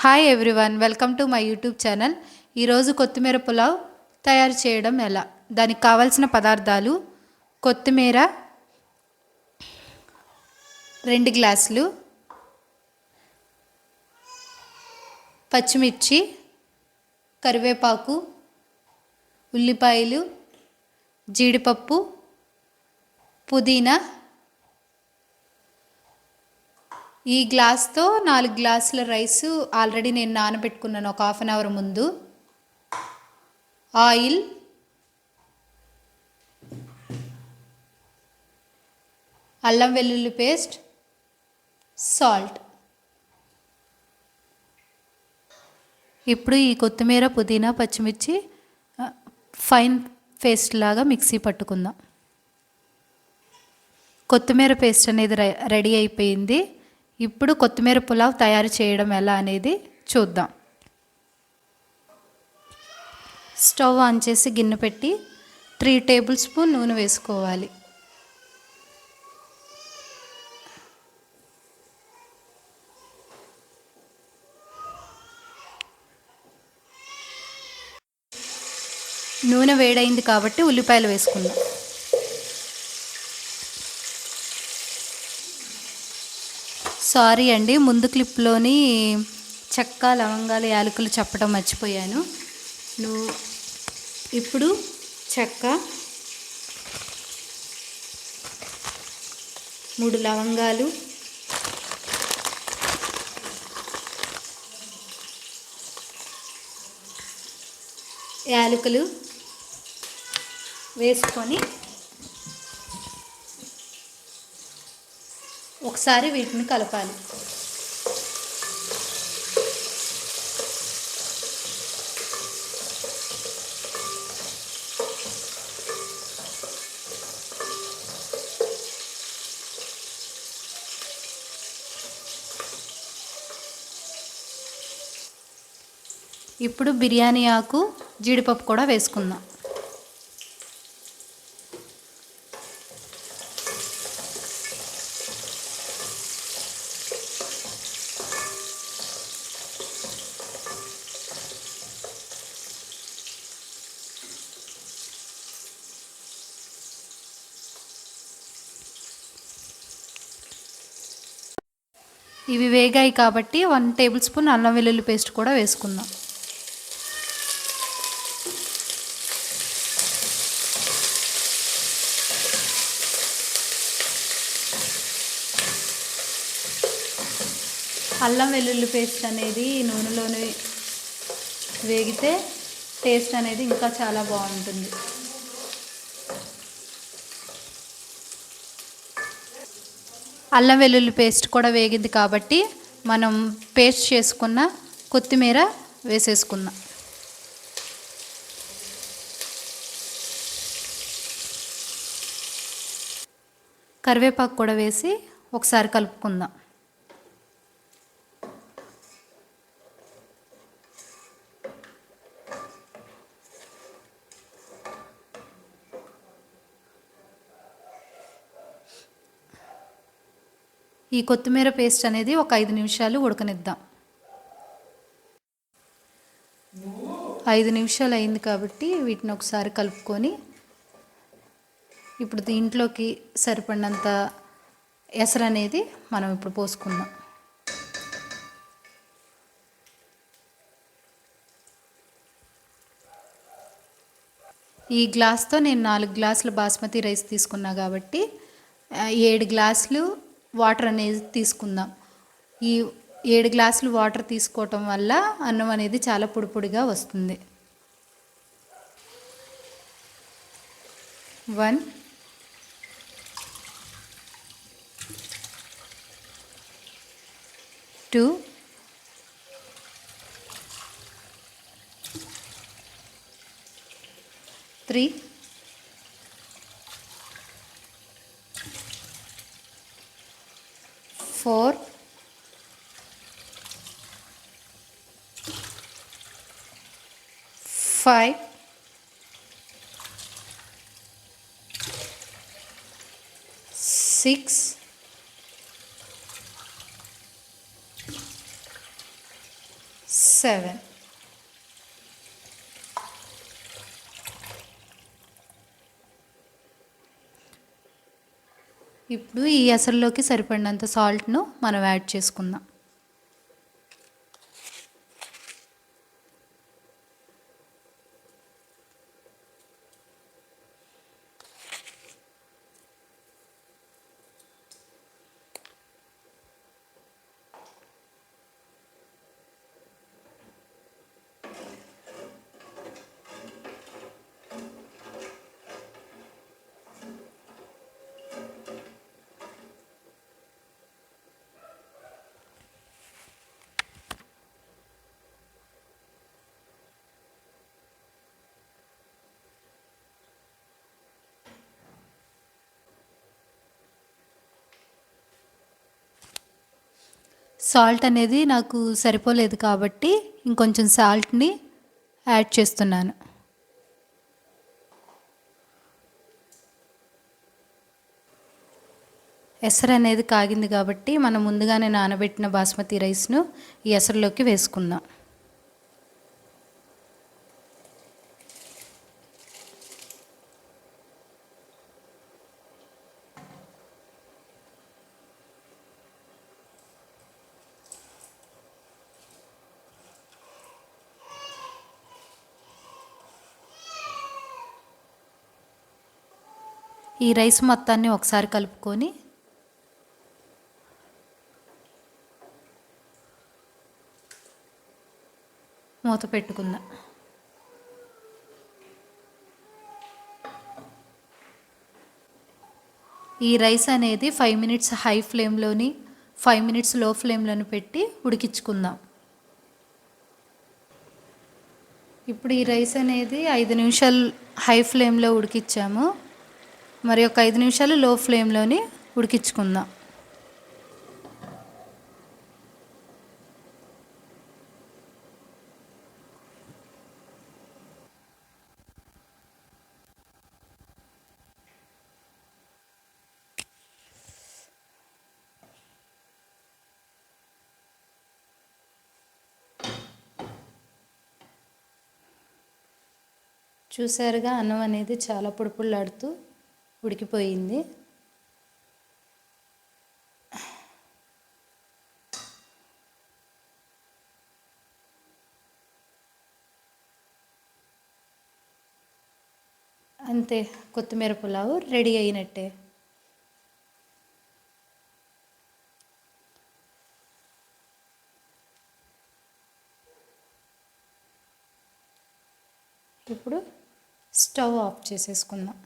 Hi everyone, welcome to my YouTube channel. ఈరోజు కొత్తిమీర పులావ్ తయారు చేయడం ఎలా, దానికి కావాల్సిన పదార్థాలు: కొత్తిమీర 2 గ్లాసులు, పచ్చిమిర్చి, కరివేపాకు, ఉల్లిపాయలు, జీడిపప్పు, పుదీనా. ఈ గ్లాస్తో 4 గ్లాసుల రైస్ ఆల్రెడీ నేను నానబెట్టుకున్నాను ఒక హాఫ్ అన్ అవర్ ముందు. ఆయిల్, అల్లం వెల్లుల్లి పేస్ట్, సాల్ట్. ఇప్పుడు ఈ కొత్తిమీర, పుదీనా, పచ్చిమిర్చి ఫైన్ పేస్ట్ లాగా మిక్సీ పట్టుకుందాం. కొత్తిమీర పేస్ట్ అనేది రెడీ అయిపోయింది. ఇప్పుడు కొత్తిమీర పులావ్ తయారు చేయడం ఎలా అనేది చూద్దాం. స్టవ్ ఆన్ చేసి గిన్నె పెట్టి 3 టేబుల్ స్పూన్ నూనె వేసుకోవాలి. నూనె వేడైంది కాబట్టి ఉల్లిపాయలు వేసుకుందాం. సారీ అండి, ముందు క్లిప్లోని చెక్క, లవంగాలు, యాలకులు చెప్పడం మర్చిపోయాను. ఇప్పుడు చెక్క, 3 లవంగాలు, యాలకులు వేసుకొని ఒకసారి వీటిని కలపాలి. ఇప్పుడు బిర్యానీ ఆకు, జీడిపప్పు కూడా వేసుకుందాం. ఇవి వేగాయి కాబట్టి 1 టేబుల్ స్పూన్ అల్లం వెల్లుల్లి పేస్ట్ కూడా వేసుకుందాం. అల్లం వెల్లుల్లి పేస్ట్ అనేది నూనెలోనే వేగితే టేస్ట్ అనేది ఇంకా చాలా బాగుంటుంది. అల్లం వెల్లుల్లి పేస్ట్ కూడా వేగింది కాబట్టి మనం పేస్ట్ చేసుకున్న కొత్తిమీర వేసేసుకుందాం. కరివేపాకు కూడా వేసి ఒకసారి కలుపుకుందాం. ఈ కొత్తిమీర పేస్ట్ అనేది ఒక 5 నిమిషాలు ఉడకనిద్దాం. 5 నిమిషాలు అయింది కాబట్టి వీటిని ఒకసారి కలుపుకొని ఇప్పుడు దీంట్లోకి సరిపడినంత ఎసరు అనేది మనం ఇప్పుడు పోసుకుందాం. ఈ గ్లాస్తో నేను 4 గ్లాసుల బాస్మతి రైస్ తీసుకున్నా కాబట్టి 7 గ్లాసులు వాటర్ అనేది తీసుకుందాం. ఈ 7 గ్లాసులు వాటర్ తీసుకోవటం వల్ల అన్నం అనేది చాలా పొడి పొడిగా వస్తుంది. 1 2 3 4 5 6 7 7. ఇప్పుడు ఈ ఎసరులోకి సరిపడినంత సాల్ట్ను మనం యాడ్ చేసుకుందాం. సాల్ట్ అనేది నాకు సరిపోలేదు కాబట్టి ఇంకొంచెం సాల్ట్ని యాడ్ చేస్తున్నాను. ఎసరు అనేది కాగింది కాబట్టి మనం ముందుగానే నానబెట్టిన బాస్మతి రైస్ను ఈ ఎసరులోకి వేసుకుందాం. ఈ రైస్ మొత్తాన్ని ఒకసారి కలుపుకొని మూత పెట్టుకుందాం. ఈ రైస్ అనేది 5 మినిట్స్ హై ఫ్లేమ్లోని 5 మినిట్స్ లో ఫ్లేమ్లోని పెట్టి ఉడికించుకుందాం. ఇప్పుడు ఈ రైస్ అనేది 5 నిమిషాలు హై ఫ్లేమ్లో ఉడికించాము. మరి ఒక 5 నిమిషాలు లో ఫ్లేమ్లోని ఉడికించుకుందాం. చూసారుగా అన్నం అనేది చాలా పొడిపొడిలాడుతూ ఉడికిపోయింది. అంతే, కొత్తిమీర పులావు రెడీ అయినట్టే. ఇప్పుడు స్టవ్ ఆఫ్ చేసేసుకుందాం.